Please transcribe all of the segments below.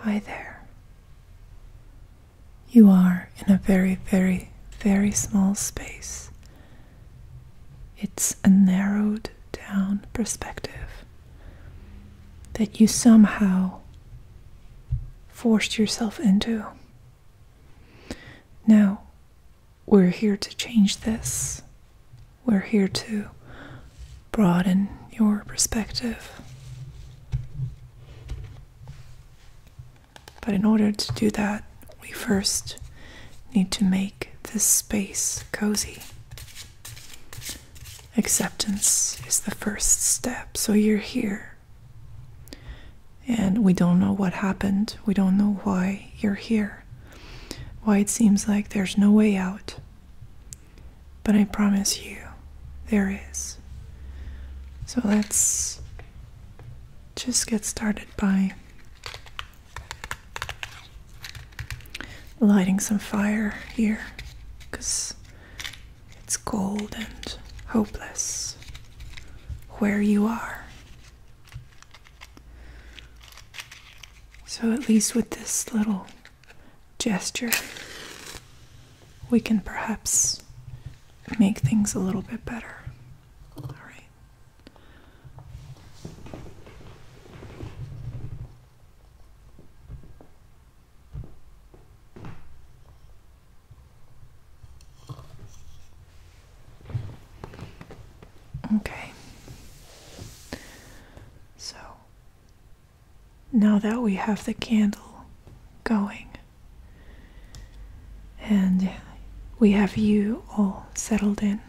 Hi there. You are in a very, very, very small space. It's a narrowed down perspective that you somehow forced yourself into. Now, we're here to change this. We're here to broaden your perspective. But in order to do that, we first need to make this space cozy. Acceptance is the first step. So you're here. And we don't know what happened. We don't know why you're here. Why it seems like there's no way out. But I promise you, there is. So let's just get started by lighting some fire here, because it's cold and hopeless where you are. So at least with this little gesture, we can perhaps make things a little bit better. All right. Okay. So now that we have the candle going and we have you all settled in,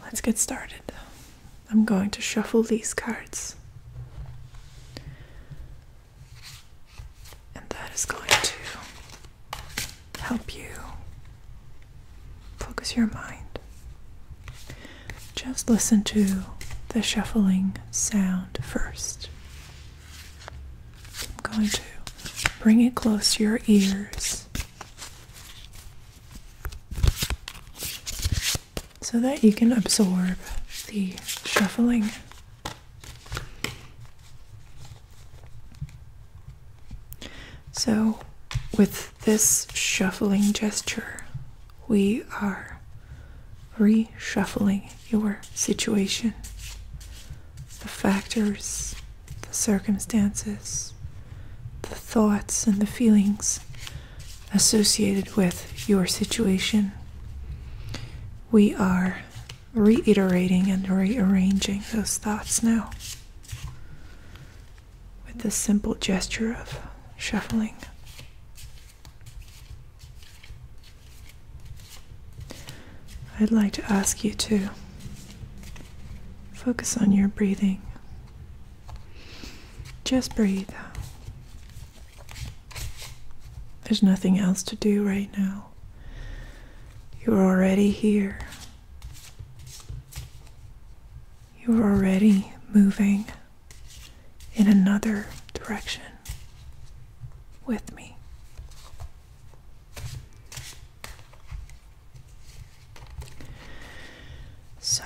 let's get started. I'm going to shuffle these cards, and that is going to help you focus your mind. Just listen to the shuffling sound first. I'm going to bring it close to your ears so that you can absorb the shuffling. So, with this shuffling gesture, we are reshuffling your situation, the factors, the circumstances, the thoughts and the feelings associated with your situation. We are reiterating and rearranging those thoughts now with the simple gesture of shuffling. I'd like to ask you to focus on your breathing. Just breathe. There's nothing else to do right now. You're already here. You're already moving in another direction with me. So,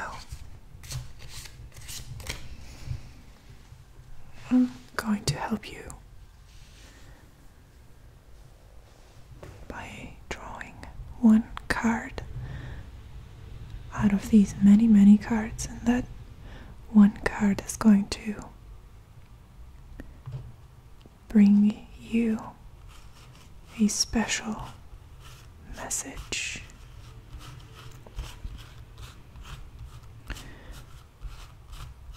I'm going to help you by drawing one card out of these many, many cards, and that one card is going to bring you a special message.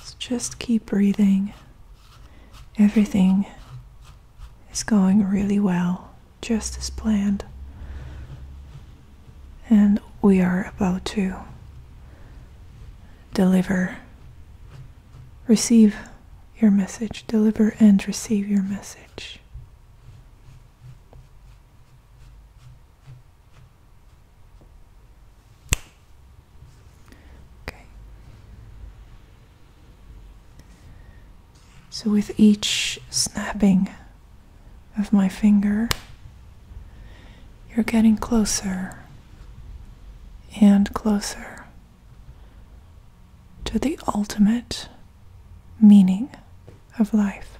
So just keep breathing. Everything is going really well, just as planned. And we are about to receive your message, deliver and receive your message. Okay. So with each snapping of my finger, you're getting closer and closer to the ultimate meaning of life,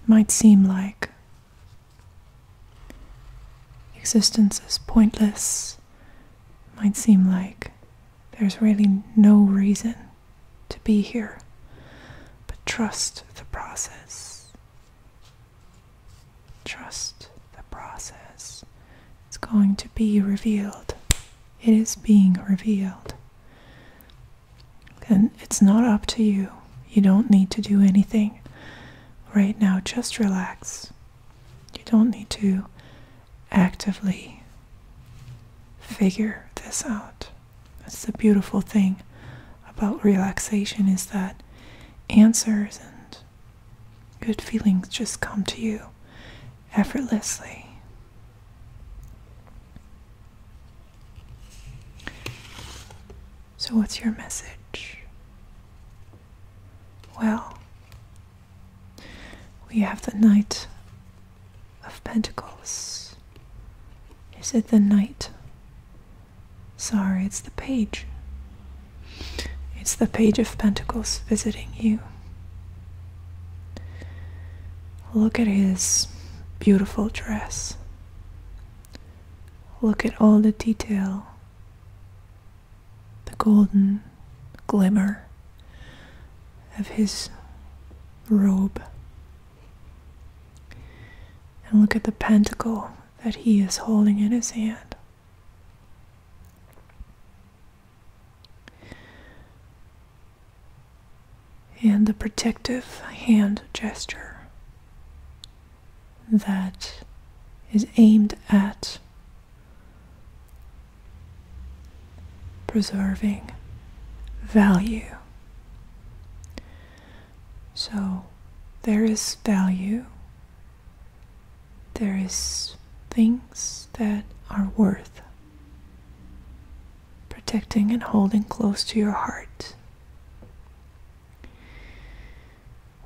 might seem like existence is pointless, might seem like there's really no reason to be here, but trust the process. Trust the process. It's going to be revealed. It is being revealed. And it's not up to you. You don't need to do anything right now. Just relax. You don't need to actively figure this out. That's the beautiful thing about relaxation, is that answers and good feelings just come to you effortlessly. So what's your message? Well, we have the Knight of Pentacles. Is it the Knight? Sorry, it's the Page. It's the Page of Pentacles visiting you. Look at his beautiful dress. Look at all the detail. The golden glimmer of his robe. And look at the pentacle that he is holding in his hand. And the protective hand gesture that is aimed at preserving value. So there is value. There is things that are worth protecting and holding close to your heart.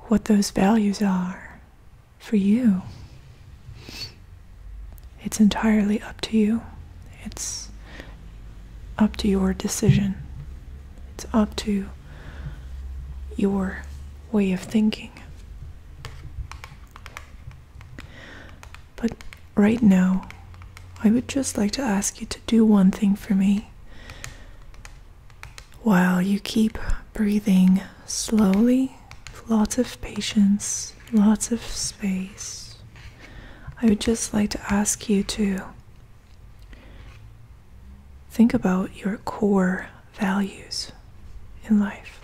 What those values are for you, it's entirely up to you. It's up to your decision. It's up to your way of thinking. But right now, I would just like to ask you to do one thing for me. While you keep breathing slowly, with lots of patience, lots of space, I would just like to ask you to think about your core values in life.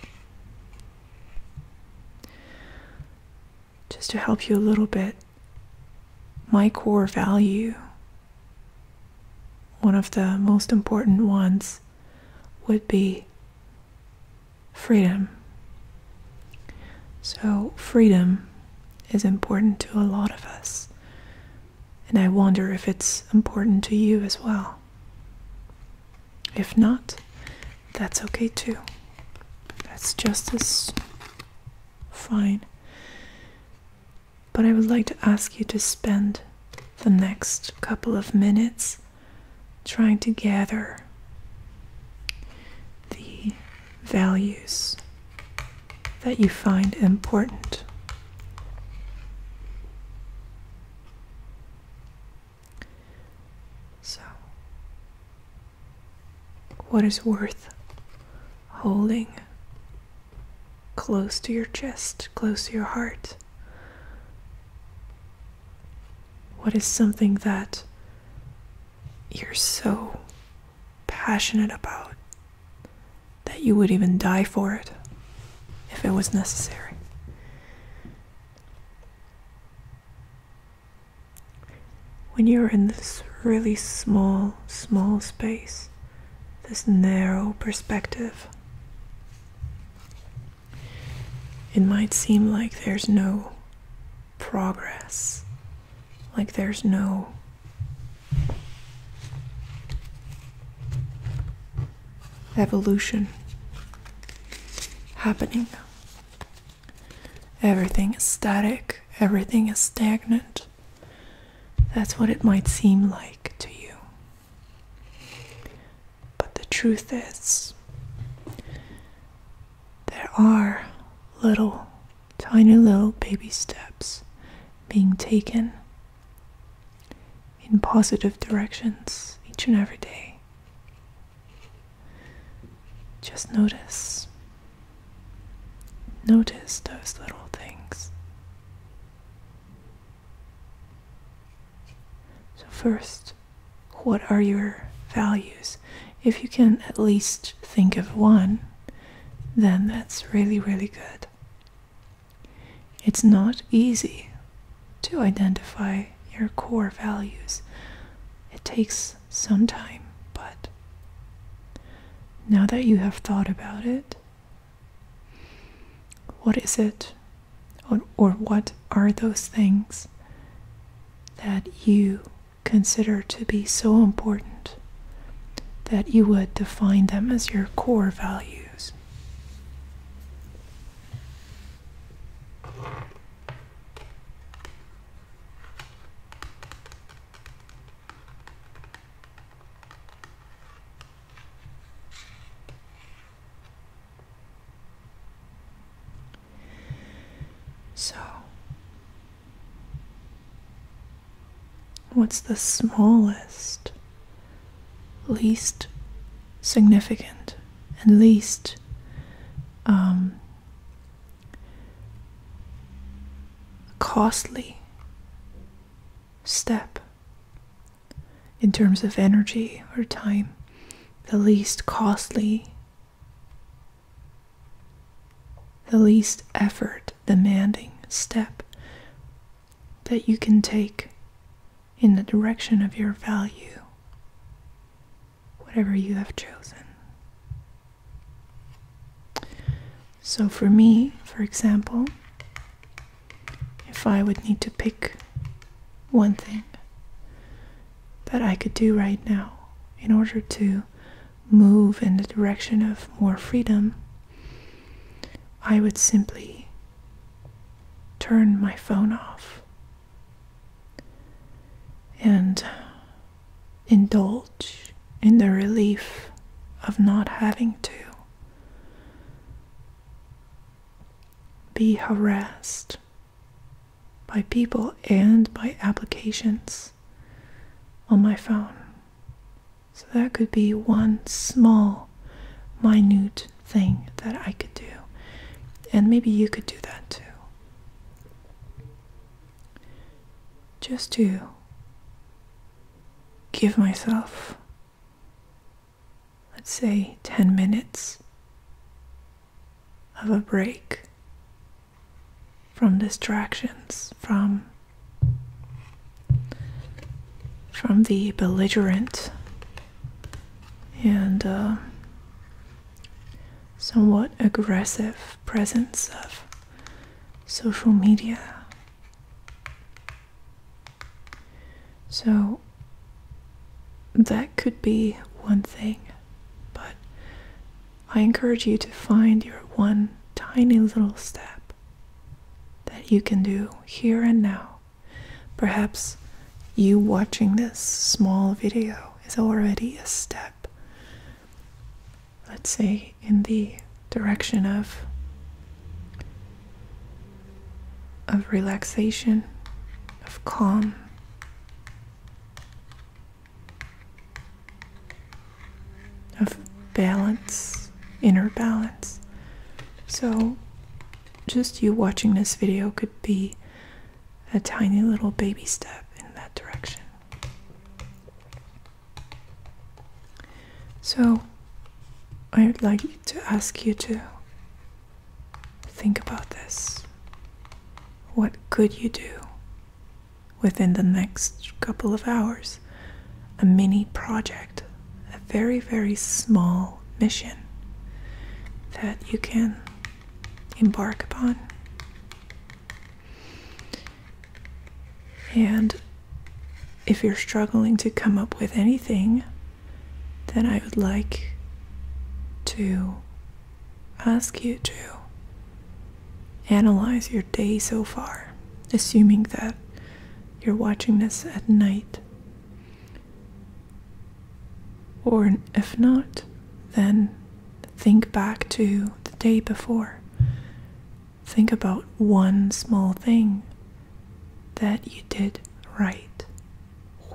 Just to help you a little bit, my core value, one of the most important ones, would be freedom. So freedom is important to a lot of us, and I wonder if it's important to you as well. If not, that's okay too. That's just as fine. But I would like to ask you to spend the next couple of minutes trying to gather the values that you find important. So, what is worth holding close to your chest, close to your heart? What is something that you're so passionate about that you would even die for it if it was necessary? When you're in this really small space, this narrow perspective, it might seem like there's no progress, like there's no evolution happening. Everything is static, everything is stagnant. That's what it might seem like to you. But the truth is, there are tiny little baby steps being taken in positive directions each and every day. Just notice. Notice those little things. So first, what are your values? If you can at least think of one, then that's really, really good. It's not easy to identify your core values. It takes some time, but now that you have thought about it, what is it, or what are those things that you consider to be so important that you would define them as your core values? So, what's the smallest, least significant, and least costly step in terms of energy or time? The least costly, the least effort demanding step that you can take in the direction of your value, whatever you have chosen. So for me, for example, if I would need to pick one thing that I could do right now in order to move in the direction of more freedom, I would simply turn my phone off and indulge in the relief of not having to be harassed by people and by applications on my phone. So that could be one small, minute thing that I could do. And maybe you could do that too. Just to give myself, let's say, 10 minutes of a break from distractions, from the belligerent and somewhat aggressive presence of social media. So that could be one thing, but I encourage you to find your one tiny little step that you can do here and now. Perhaps you watching this small video is already a step, let's say, in the direction of relaxation, of calm, of balance, inner balance. So just you watching this video could be a tiny little baby step in that direction. So I would like to ask you to think about this. What could you do within the next couple of hours? A mini project, a very, very small mission that you can embark upon. And if you're struggling to come up with anything, then I would like to ask you to analyze your day so far, assuming that you're watching this at night. Or if not, then think back to the day before. Think about one small thing that you did right.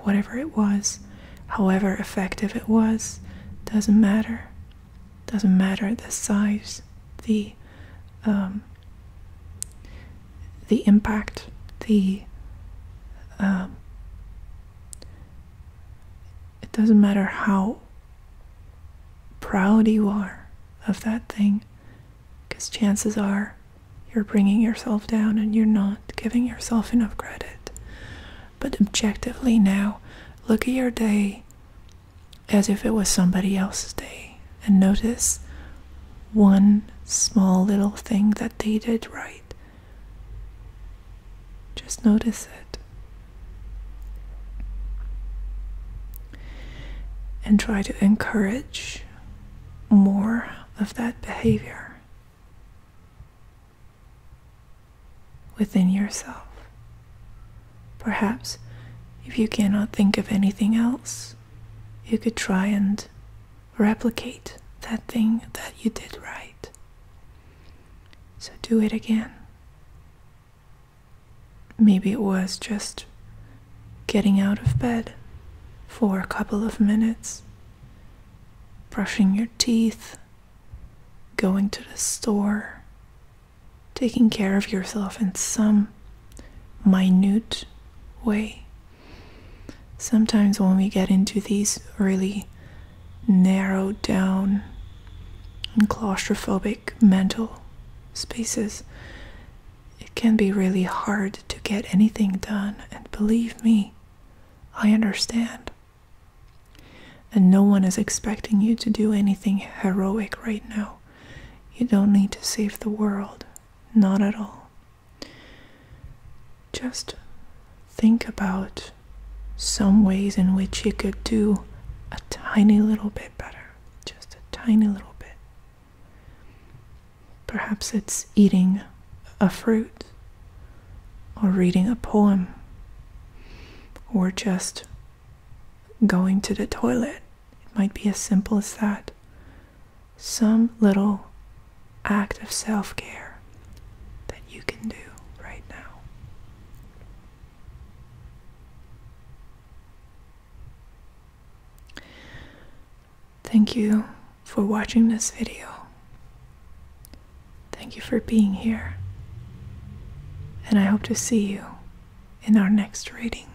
Whatever it was, however effective it was, doesn't matter. Doesn't matter the size, the impact, it doesn't matter how proud you are of that thing, because chances are you're bringing yourself down and you're not giving yourself enough credit. But objectively now, look at your day as if it was somebody else's day and notice one small little thing that they did right. Just notice it. And try to encourage more of that behavior within yourself. Perhaps if you cannot think of anything else, you could try and replicate that thing that you did right. So do it again. Maybe it was just getting out of bed for a couple of minutes, brushing your teeth, going to the store, taking care of yourself in some minute way. Sometimes when we get into these really narrowed down and claustrophobic mental spaces, it can be really hard to get anything done, and believe me, I understand. And no one is expecting you to do anything heroic right now. You don't need to save the world, not at all. Just think about some ways in which you could do a tiny little bit better, just a tiny little bit. Perhaps it's eating a fruit, or reading a poem, or just going to the toilet. It might be as simple as that. Some little act of self-care that you can do right now. Thank you for watching this video. Thank you for being here. And I hope to see you in our next reading.